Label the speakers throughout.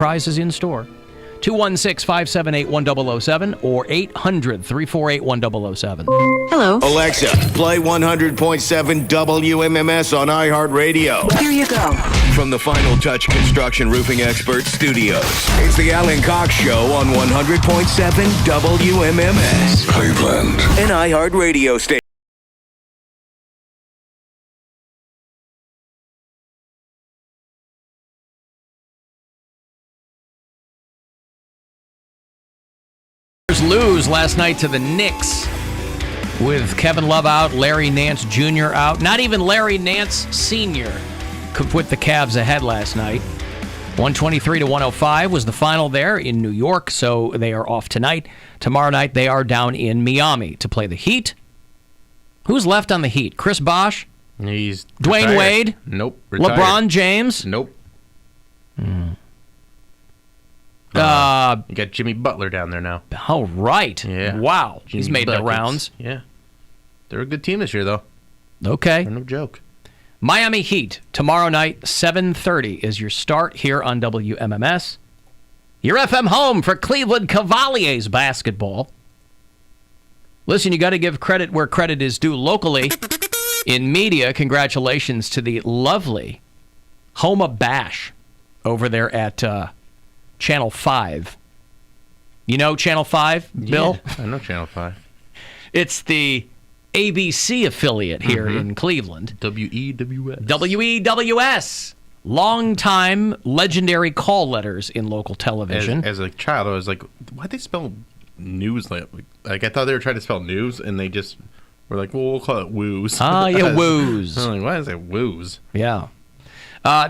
Speaker 1: Prizes in store. 216-578-1007 or 800-348-1007.
Speaker 2: Hello.
Speaker 3: Alexa, play 100.7 WMMS on iHeartRadio.
Speaker 2: Here you go.
Speaker 3: From the Final Touch Construction Roofing Expert Studios, it's the Alan Cox Show on 100.7 WMMS. Cleveland. An iHeartRadio station.
Speaker 1: Lose last night to the Knicks with Kevin Love out, Larry Nance Jr. out. Not even Larry Nance Sr. could put the Cavs ahead last night. 123-105 was the final there in New York, so they are off tonight. Tomorrow night they are down in Miami to play the Heat. Who's left on the Heat? Chris Bosh?
Speaker 4: He's
Speaker 1: Dwayne
Speaker 4: retired.
Speaker 1: Wade?
Speaker 4: Nope. Retired.
Speaker 1: LeBron James?
Speaker 4: Nope. You got Jimmy Butler down there now.
Speaker 1: Oh, right.
Speaker 4: Yeah.
Speaker 1: Wow.
Speaker 4: Jimmy
Speaker 1: He's made the
Speaker 4: Buckets.
Speaker 1: rounds.
Speaker 4: Yeah. They're a good team this year, though.
Speaker 1: Okay.
Speaker 4: They're no joke.
Speaker 1: Miami Heat, tomorrow night, 7:30 is your start here on WMMS. Your FM home for Cleveland Cavaliers basketball. Listen, you got to give credit where credit is due locally. In media, congratulations to the lovely Homa Bash over there at Channel 5. You know Channel 5, Bill?
Speaker 4: Yeah, I know Channel 5.
Speaker 1: It's the ABC affiliate here in Cleveland.
Speaker 4: WEWS.
Speaker 1: WEWS. Long-time legendary call letters in local television.
Speaker 4: As a child, I was like, why'd they spell news? Like I thought they were trying to spell news, and they just were like, well, we'll call it woos.
Speaker 1: Ah, yeah, woos.
Speaker 4: I'm like, why is it woos?
Speaker 1: Yeah.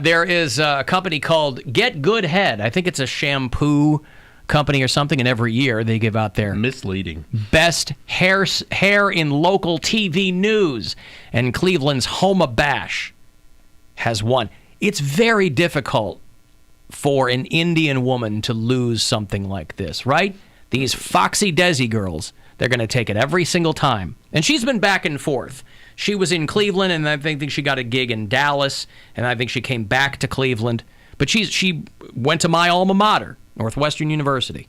Speaker 1: There is a company called Get Good Head. I think it's a shampoo company or something, and every year they give out their
Speaker 4: Misleading.
Speaker 1: best hair in local TV news. And Cleveland's Homa Bash has won. It's very difficult for an Indian woman to lose something like this, right? These Foxy Desi girls, they're going to take it every single time. And she's been back and forth. She was in Cleveland, and I think she got a gig in Dallas, and I think she came back to Cleveland. But she went to my alma mater, Northwestern University.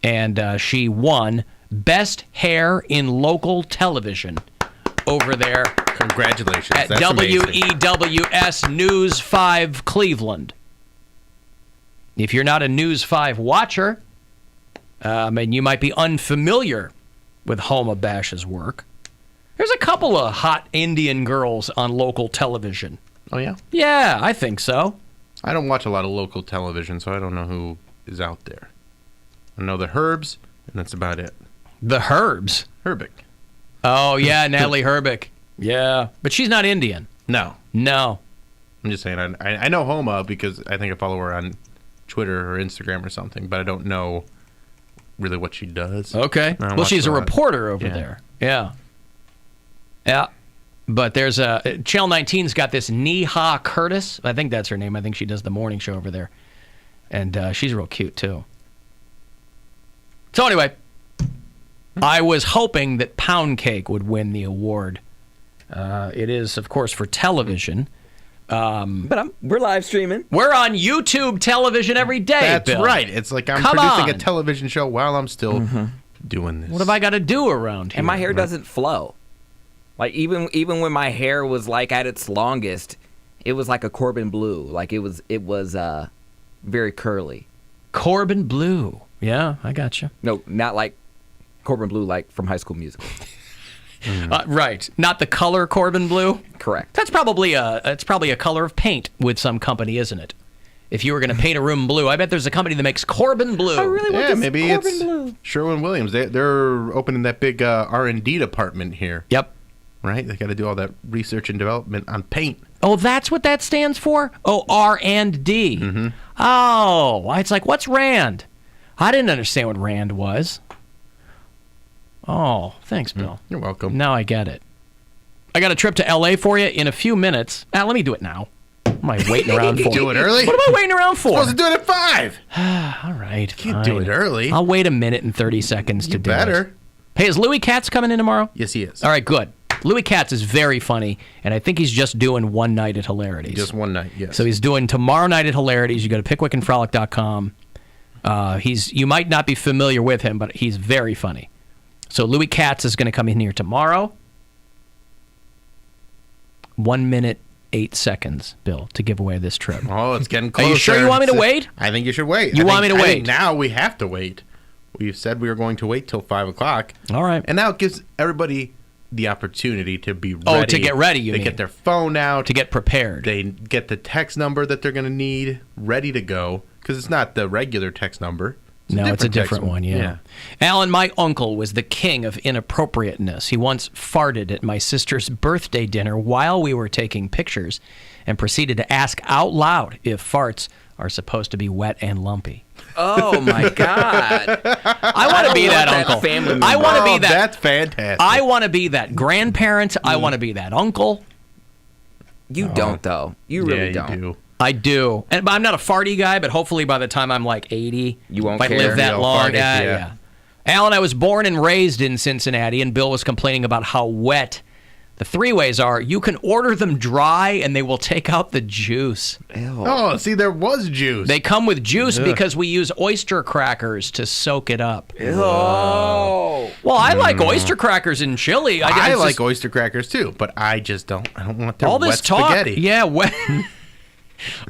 Speaker 1: And she won Best Hair in Local Television over there.
Speaker 4: Congratulations.
Speaker 1: At
Speaker 4: That's amazing.
Speaker 1: WEWS News 5 Cleveland. If you're not a News 5 watcher, and you might be unfamiliar with Homa Bash's work, there's a couple of hot Indian girls on local television.
Speaker 4: Oh, yeah?
Speaker 1: Yeah, I think so.
Speaker 4: I don't watch a lot of local television, so I don't know who is out there. I know the Herbs, and that's about it.
Speaker 1: The Herbs?
Speaker 4: Herbick.
Speaker 1: Oh, yeah, Natalie Herbick. Yeah, but she's not Indian.
Speaker 4: No.
Speaker 1: No.
Speaker 4: I'm just saying, I know Homa because I think I follow her on Twitter or Instagram or something, but I don't know really what she does.
Speaker 1: Okay. Well, she's a reporter over there. Yeah. Yeah. But there's Channel 19's got this Neha Curtis. I think that's her name. I think she does the morning show over there. And she's real cute, too. So anyway, I was hoping that Poundcake would win the award. It is, of course, for television.
Speaker 5: But we're live streaming.
Speaker 1: We're on YouTube television every day,
Speaker 4: That's
Speaker 1: Bill.
Speaker 4: right. It's like I'm
Speaker 1: Come
Speaker 4: producing
Speaker 1: on.
Speaker 4: a television show while I'm still doing this.
Speaker 1: What have I got to do around here?
Speaker 5: And my hair doesn't flow. Like even when my hair was like at its longest, it was like a Corbin blue. Like it was very curly.
Speaker 1: Corbin Blue. Yeah, I got you.
Speaker 5: No, not like Corbin blue like from High School Musical.
Speaker 1: Right. Not the color Corbin Blue.
Speaker 5: Correct.
Speaker 1: That's probably a color of paint with some company, isn't it? If you were going to paint a room blue, I bet there's a company that makes Corbin Blue.
Speaker 5: I really want
Speaker 4: Yeah,
Speaker 5: this
Speaker 4: maybe
Speaker 5: Corbin
Speaker 4: it's
Speaker 5: blue.
Speaker 4: Sherwin-Williams. They're opening that big R&D department here.
Speaker 1: Yep.
Speaker 4: Right? They got to do all that research and development on paint.
Speaker 1: Oh, that's what that stands for? Oh, R&D. Mm-hmm. Oh, it's like, what's RAND? I didn't understand what RAND was. Oh, thanks, Bill.
Speaker 4: You're welcome.
Speaker 1: Now I get it. I got a trip to L.A. for you in a few minutes. Let me do it now. What am I waiting around for?
Speaker 4: Do it early?
Speaker 1: What am I waiting around for?
Speaker 4: Supposed to do it at 5.
Speaker 1: All right,
Speaker 4: Can't do it early.
Speaker 1: I'll wait a minute and 30 seconds to
Speaker 4: You
Speaker 1: do it.
Speaker 4: better.
Speaker 1: Hey, is Louis Katz coming in tomorrow?
Speaker 4: Yes, he is.
Speaker 1: All right, good. Louis Katz is very funny, and I think he's just doing one night at Hilarities.
Speaker 4: Just one night, yes.
Speaker 1: So he's doing tomorrow night at Hilarities. You go to pickwickandfrolic.com. You might not be familiar with him, but he's very funny. So Louis Katz is going to come in here tomorrow. 1 minute, 8 seconds, Bill, to give away this trip.
Speaker 4: Oh, it's getting closer.
Speaker 1: Are you sure you want me to wait?
Speaker 4: I think you should wait.
Speaker 1: You want me to
Speaker 4: I
Speaker 1: wait?
Speaker 4: think now we have to wait. We've said we were going to wait till 5 o'clock.
Speaker 1: All right.
Speaker 4: And now it gives everybody the opportunity to be ready.
Speaker 1: Oh, to get ready, you
Speaker 4: mean. They get their phone out.
Speaker 1: To get prepared.
Speaker 4: They get the text number that they're going to need ready to go. Because it's not the regular text number.
Speaker 1: It's a different one, yeah. Alan, my uncle was the king of inappropriateness. He once farted at my sister's birthday dinner while we were taking pictures and proceeded to ask out loud if farts are supposed to be wet and lumpy.
Speaker 5: Oh, my God.
Speaker 1: I want to be that uncle.
Speaker 5: Family
Speaker 1: I want to be that.
Speaker 4: That's fantastic.
Speaker 1: I want to be that grandparent. I want to be that uncle.
Speaker 5: You don't, though. You really don't.
Speaker 4: You do.
Speaker 1: I do. And I'm not a farty guy, but hopefully by the time I'm like 80,
Speaker 5: you won't
Speaker 1: if I
Speaker 5: care.
Speaker 1: live that
Speaker 4: You'll
Speaker 1: long.
Speaker 4: fart it, yeah.
Speaker 1: Alan, I was born and raised in Cincinnati, and Bill was complaining about how wet the three-ways are. You can order them dry, and they will take out the juice.
Speaker 5: Ew.
Speaker 4: Oh, see, there was juice.
Speaker 1: They come with juice because we use oyster crackers to soak it up.
Speaker 5: Ew.
Speaker 1: Well, I like oyster crackers in chili.
Speaker 4: I like oyster crackers, too, but I don't want their
Speaker 1: all this
Speaker 4: wet
Speaker 1: talk,
Speaker 4: spaghetti.
Speaker 1: Yeah, wet.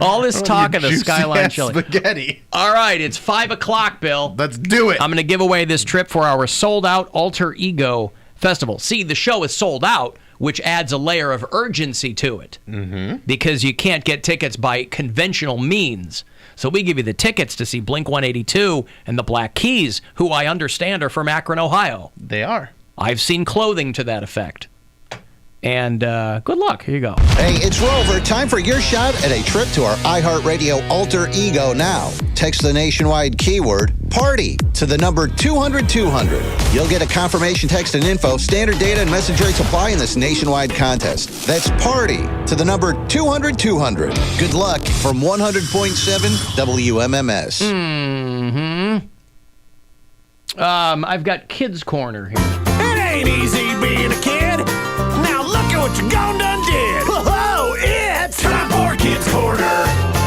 Speaker 1: All this talk of the Skyline chili.
Speaker 4: Spaghetti.
Speaker 1: All right, it's 5 o'clock, Bill.
Speaker 4: Let's do it.
Speaker 1: I'm going to give away this trip for our sold-out Alter Ego Festival. See, the show is sold out, which adds a layer of urgency to it. Mm-hmm. Because you can't get tickets by conventional means. So we give you the tickets to see Blink-182 and the Black Keys, who I understand are from Akron, Ohio.
Speaker 4: They are.
Speaker 1: I've seen clothing to that effect. And good luck. Here you go.
Speaker 2: Hey, it's Rover. Time for your shot at a trip to our iHeartRadio Alter Ego now. Text the nationwide keyword PARTY to the number 200-200. You'll get a confirmation text and info. Standard data and message rates apply in this nationwide contest. That's PARTY to the number 200-200. Good luck from 100.7 WMMS.
Speaker 1: I've got Kids Corner here.
Speaker 6: It ain't easy being a kid. Now look at what you gone done did. Whoa, it's time for Kids Corner.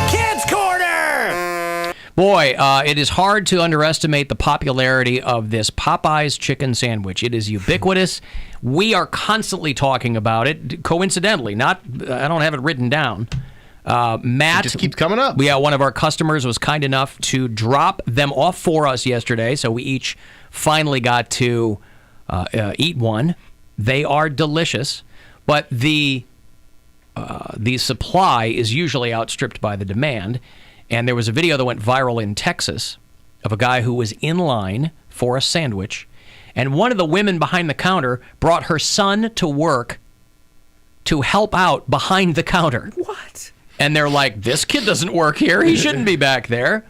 Speaker 6: Kids Corner.
Speaker 1: Boy, it is hard to underestimate the popularity of this Popeye's chicken sandwich. It is ubiquitous. We are constantly talking about it. Coincidentally, I don't have it written down. Matt,
Speaker 4: it just keeps coming up.
Speaker 1: Yeah, one of our customers was kind enough to drop them off for us yesterday, so we each finally got to eat one. They are delicious, but the supply is usually outstripped by the demand. And there was a video that went viral in Texas of a guy who was in line for a sandwich, and one of the women behind the counter brought her son to work to help out behind the counter.
Speaker 5: What?
Speaker 1: And they're like, this kid doesn't work here. He shouldn't be back there.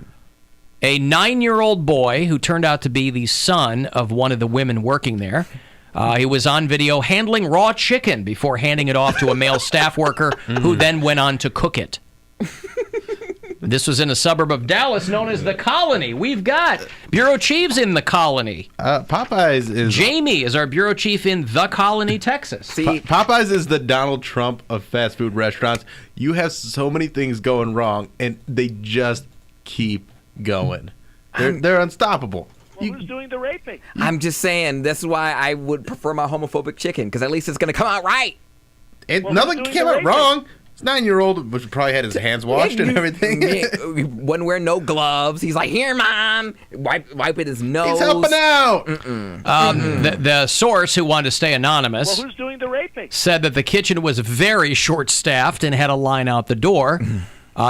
Speaker 1: A 9-year-old boy who turned out to be the son of one of the women working there. He was on video handling raw chicken before handing it off to a male staff worker who then went on to cook it. This was in a suburb of Dallas known as the Colony. We've got bureau chiefs in the Colony.
Speaker 4: Popeyes is...
Speaker 1: Jamie is our bureau chief in the Colony, Texas.
Speaker 5: See,
Speaker 4: Popeyes is the Donald Trump of fast food restaurants. You have so many things going wrong, and they just keep going. They're unstoppable.
Speaker 7: Well, who's doing the raping?
Speaker 5: I'm just saying, this is why I would prefer my homophobic chicken, because at least it's going to come out right.
Speaker 4: Nothing came out wrong. This 9-year-old which probably had his hands washed and everything.
Speaker 5: He wouldn't wear no gloves. He's like, here, Mom. Wiping his nose.
Speaker 4: He's helping out.
Speaker 1: The source, who wanted to stay anonymous,
Speaker 7: Well, who's doing the raping?
Speaker 1: said that the kitchen was very short-staffed and had a line out the door.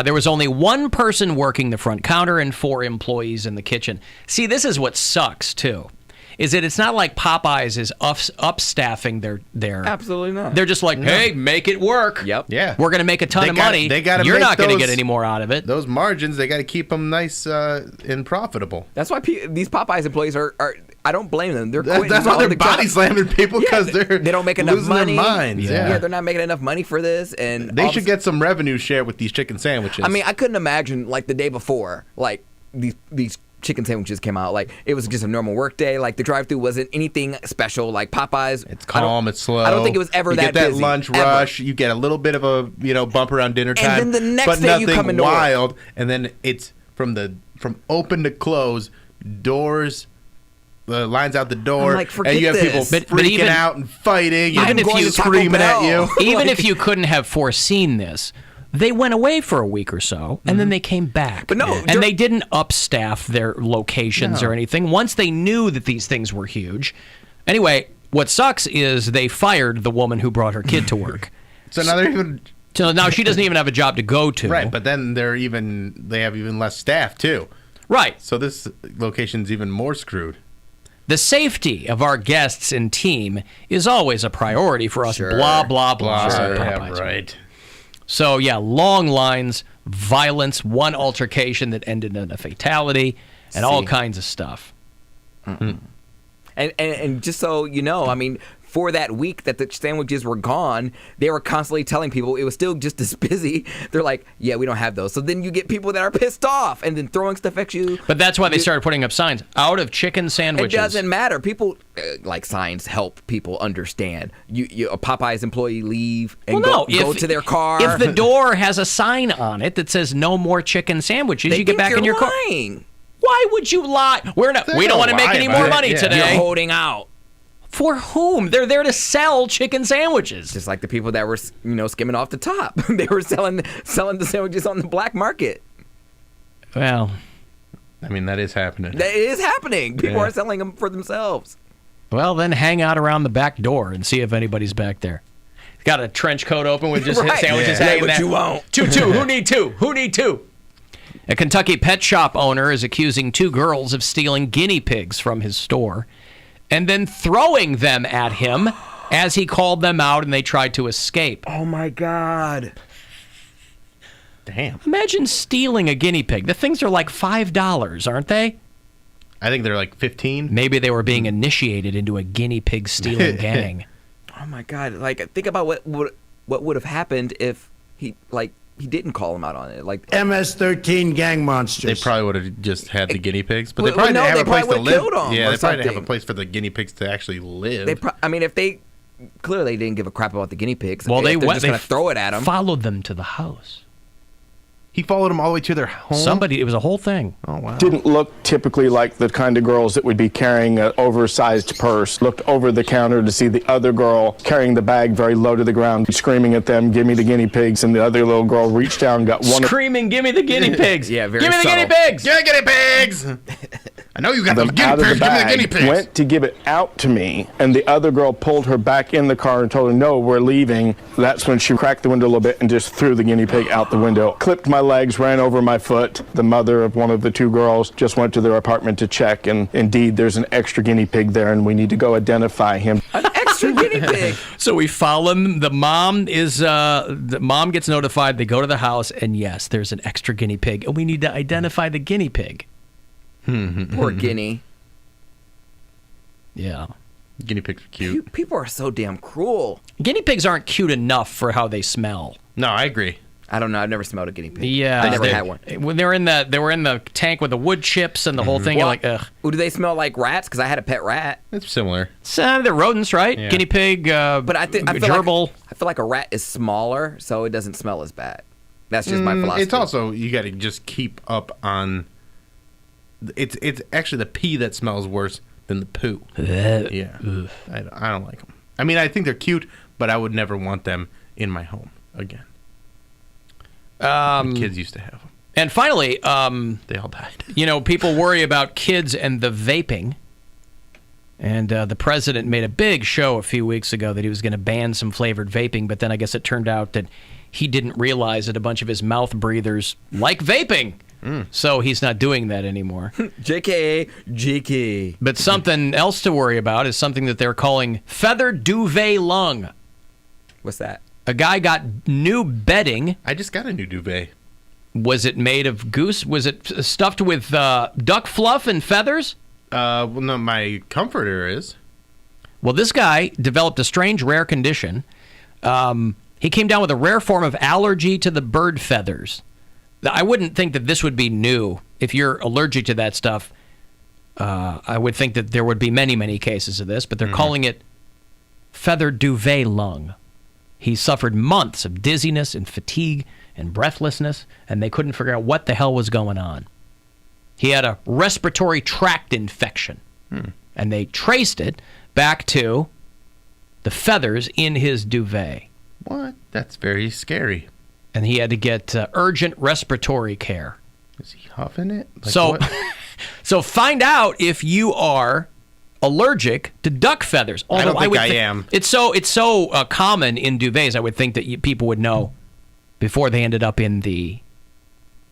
Speaker 1: There was only one person working the front counter and 4 employees in the kitchen. See, this is what sucks, too, is that it's not like Popeyes is upstaffing their...
Speaker 5: Absolutely not.
Speaker 1: They're just like, hey, make it work.
Speaker 5: Yep.
Speaker 4: Yeah.
Speaker 1: We're going to make a ton of money. You're not going to get any more out of it.
Speaker 4: Those margins, they got to keep them nice and profitable.
Speaker 5: That's why these Popeyes employees are I don't blame them. They're quitting
Speaker 4: That's why
Speaker 5: all
Speaker 4: they're
Speaker 5: the
Speaker 4: body
Speaker 5: jobs.
Speaker 4: slamming people because
Speaker 5: they don't make enough
Speaker 4: losing
Speaker 5: money.
Speaker 4: their minds.
Speaker 1: Yeah.
Speaker 5: They're not making enough money for this, and
Speaker 4: They should get some revenue share with these chicken sandwiches.
Speaker 5: I mean, I couldn't imagine like the day before, like these chicken sandwiches came out. Like, it was just a normal work day. Like, the drive-thru wasn't anything special. Like Popeyes,
Speaker 4: It's calm. It's slow.
Speaker 5: I don't think it was ever
Speaker 4: you
Speaker 5: that
Speaker 4: get that
Speaker 5: busy,
Speaker 4: lunch
Speaker 5: ever.
Speaker 4: rush. You get a little bit of a bump around dinner time.
Speaker 5: And then the next
Speaker 4: but
Speaker 5: day you
Speaker 4: nothing
Speaker 5: come into work.
Speaker 4: wild. And then it's from open to close, doors. The lines out the door,
Speaker 5: I'm like, forget
Speaker 4: and you have people
Speaker 5: this.
Speaker 1: But
Speaker 4: freaking
Speaker 1: even-
Speaker 4: out and fighting,
Speaker 1: Even
Speaker 4: and
Speaker 1: if you
Speaker 4: screaming at you.
Speaker 5: Bell.
Speaker 1: Even if you couldn't have foreseen this, they went away for a week or so, and then they came back.
Speaker 5: But no,
Speaker 1: and they didn't upstaff their locations or anything. Once they knew that these things were huge. Anyway, what sucks is they fired the woman who brought her kid to work.
Speaker 4: So now they're even
Speaker 1: So now she doesn't even have a job to go to.
Speaker 4: right, but then they have even less staff too.
Speaker 1: Right.
Speaker 4: So this location's even more screwed.
Speaker 1: The safety of our guests and team is always a priority for us.
Speaker 5: Sure.
Speaker 1: Blah, blah, blah. said
Speaker 4: yeah,
Speaker 1: Popeyes.
Speaker 4: right.
Speaker 1: So, yeah, long lines, violence, one altercation that ended in a fatality, and all
Speaker 5: See.
Speaker 1: kinds of stuff.
Speaker 5: And just so you know, I mean, for that week that the sandwiches were gone, they were constantly telling people it was still just as busy. They're like, yeah, we don't have those. So then you get people that are pissed off and then throwing stuff at you.
Speaker 1: But that's why they started putting up signs. Out of chicken
Speaker 5: It
Speaker 1: sandwiches.
Speaker 5: doesn't matter. People, like signs help people understand. You a Popeye's employee leave and go to their car.
Speaker 1: If the door has a sign on it that says no more chicken sandwiches,
Speaker 5: they
Speaker 1: you get
Speaker 5: think
Speaker 1: back in your
Speaker 5: you're
Speaker 1: car.
Speaker 5: lying.
Speaker 1: Why would you lie? We don't
Speaker 4: don't
Speaker 1: want to make
Speaker 4: lie
Speaker 1: any
Speaker 4: about
Speaker 1: more
Speaker 4: it.
Speaker 1: money
Speaker 4: Yeah.
Speaker 1: today.
Speaker 5: You're holding out.
Speaker 1: For whom? They're there to sell chicken sandwiches.
Speaker 5: Just like the people that were, skimming off the top. They were selling the sandwiches on the black market.
Speaker 1: Well,
Speaker 4: I mean, that is happening.
Speaker 5: That is happening. People
Speaker 4: Yeah.
Speaker 5: are selling them for themselves.
Speaker 1: then hang out around the back door and see if anybody's back there. Got a trench coat open with just
Speaker 5: Right.
Speaker 1: sandwiches
Speaker 5: Yeah.
Speaker 1: hanging
Speaker 5: What
Speaker 1: there.
Speaker 5: you want.
Speaker 1: Two. Who need two? Who need two? A Kentucky pet shop owner is accusing two girls of stealing guinea pigs from his store and then throwing them at him as he called them out and they tried to escape.
Speaker 5: Oh my God.
Speaker 4: Damn.
Speaker 1: Imagine stealing a guinea pig. The things are like $5, aren't they?
Speaker 4: I think they're like 15.
Speaker 1: Maybe they were being initiated into a guinea pig stealing gang.
Speaker 5: Oh my God. Like, think about what would have happened if he didn't call him out on it. Like,
Speaker 6: MS-13 gang monsters.
Speaker 4: They probably would have just had the guinea pigs, but
Speaker 5: Well,
Speaker 4: they probably
Speaker 5: no,
Speaker 4: didn't have
Speaker 5: they
Speaker 4: a place
Speaker 5: probably
Speaker 4: to
Speaker 5: would've
Speaker 4: live.
Speaker 5: killed 'em
Speaker 4: Yeah,
Speaker 5: or
Speaker 4: they probably didn't have
Speaker 5: something.
Speaker 4: a place for the guinea pigs to actually live.
Speaker 5: if they clearly didn't give a crap about the guinea pigs.
Speaker 1: Well,
Speaker 5: they're
Speaker 1: they
Speaker 5: just going to throw it at him.
Speaker 1: Followed them to the house.
Speaker 4: He followed them all the way to their home.
Speaker 1: It was a whole thing.
Speaker 4: Oh wow.
Speaker 8: Didn't look typically like the kind of girls that would be carrying an oversized purse. Looked over the counter to see the other girl carrying the bag very low to the ground, screaming at them, "Give me the guinea pigs!" And the other little girl reached down, got one
Speaker 1: Screaming, "Give me the guinea pigs!"
Speaker 5: Yeah, very
Speaker 1: Give me the
Speaker 5: subtle.
Speaker 1: guinea pigs!
Speaker 4: Give me guinea pigs! I know you got those
Speaker 8: them
Speaker 4: guinea
Speaker 8: out of
Speaker 4: pigs.
Speaker 8: the
Speaker 4: Give me the
Speaker 8: bag,
Speaker 4: guinea pigs.
Speaker 8: went to give it out to me, and the other girl pulled her back in the car and told her, "No, we're leaving." That's when she cracked the window a little bit and just threw the guinea pig out the window. Clipped my legs, ran over my foot. The mother of one of the two girls just went to their apartment to check, and indeed, there's an extra guinea pig there, and we need to go identify him.
Speaker 5: An extra guinea pig.
Speaker 1: So we follow him. The mom gets notified. They go to the house, and yes, there's an extra guinea pig, and we need to identify the guinea pig.
Speaker 5: Poor guinea.
Speaker 1: Yeah.
Speaker 4: Guinea pigs are cute.
Speaker 5: People are so damn cruel.
Speaker 1: Guinea pigs aren't cute enough for how they smell.
Speaker 4: No, I agree.
Speaker 5: I don't know. I've never smelled a guinea pig.
Speaker 1: Yeah,
Speaker 5: I never had one.
Speaker 1: When they were in the tank with the wood chips and the whole thing. You're like, ugh.
Speaker 5: Ooh, do they smell like rats? Because I had a pet rat.
Speaker 4: It's similar.
Speaker 1: So, they're rodents, right?
Speaker 4: Yeah.
Speaker 1: Guinea pig,
Speaker 5: But I feel
Speaker 1: gerbil.
Speaker 5: like a rat is smaller, so it doesn't smell as bad. That's just my philosophy.
Speaker 4: It's also, you got to just keep up on. It's actually the pee that smells worse than the poo. Yeah, I don't like them. I mean, I think they're cute, but I would never want them in my home again. My kids used to have them.
Speaker 1: And finally,
Speaker 4: They all died.
Speaker 1: People worry about kids and the vaping. And the president made a big show a few weeks ago that he was going to ban some flavored vaping, but then I guess it turned out that he didn't realize that a bunch of his mouth breathers like vaping. So he's not doing that anymore.
Speaker 5: JK.
Speaker 1: But something else to worry about is something that they're calling feather duvet lung.
Speaker 5: What's that?
Speaker 1: A guy got new bedding.
Speaker 4: I just got a new duvet.
Speaker 1: Was it made of goose? Was it stuffed with duck fluff and feathers?
Speaker 4: Well, no, my comforter is.
Speaker 1: Well, this guy developed a strange, rare condition. He came down with a rare form of allergy to the bird feathers. I wouldn't think that this would be new if you're allergic to that stuff, I would think that there would be many, many cases of this, but they're calling it feather duvet lung. He suffered months of dizziness and fatigue and breathlessness, and they couldn't figure out what the hell was going on. He had a respiratory tract infection, and they traced it back to the feathers in his duvet.
Speaker 4: What? That's very scary.
Speaker 1: And he had to get urgent respiratory care.
Speaker 4: Is he huffing it? Like
Speaker 1: So,
Speaker 4: what?
Speaker 1: so find out if you are allergic to duck feathers.
Speaker 4: I don't think I
Speaker 1: would
Speaker 4: am.
Speaker 1: It's so common in duvets. I would think that people would know before they ended up in the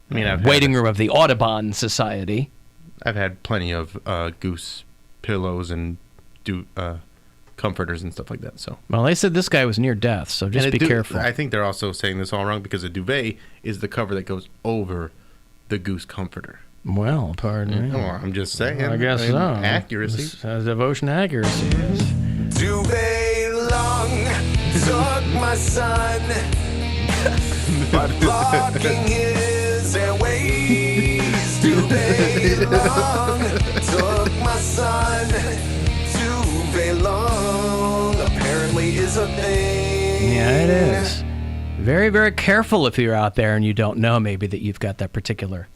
Speaker 1: waiting room of the Audubon Society.
Speaker 4: I've had plenty of goose pillows and comforters and stuff like that. So,
Speaker 1: Well, they said this guy was near death, so just be careful.
Speaker 4: I think they're also saying this all wrong because a duvet is the cover that goes over the goose comforter.
Speaker 1: Well, pardon me.
Speaker 4: Well, I'm just saying.
Speaker 1: I guess so.
Speaker 4: Accuracy.
Speaker 1: This has devotion to accuracy.
Speaker 6: Duvet Lung took my son by blocking his airways. Duvet Lung took my son. Duvet Lung apparently is a thing.
Speaker 1: Yeah, it is. Very, very careful if you're out there and you don't know maybe that you've got that particular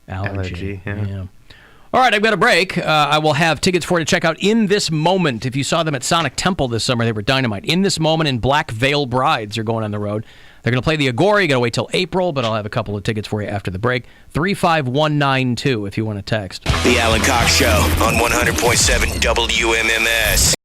Speaker 1: allergy.
Speaker 4: Yeah.
Speaker 1: All right, I've got a break. I will have tickets for you to check out In This Moment. If you saw them at Sonic Temple this summer, they were dynamite. In This Moment and Black Veil Brides are going on the road. They're going to play the Agora. You got to wait till April, but I'll have a couple of tickets for you after the break. 35192 if you want to text.
Speaker 3: The Alan Cox Show on 100.7 WMMS.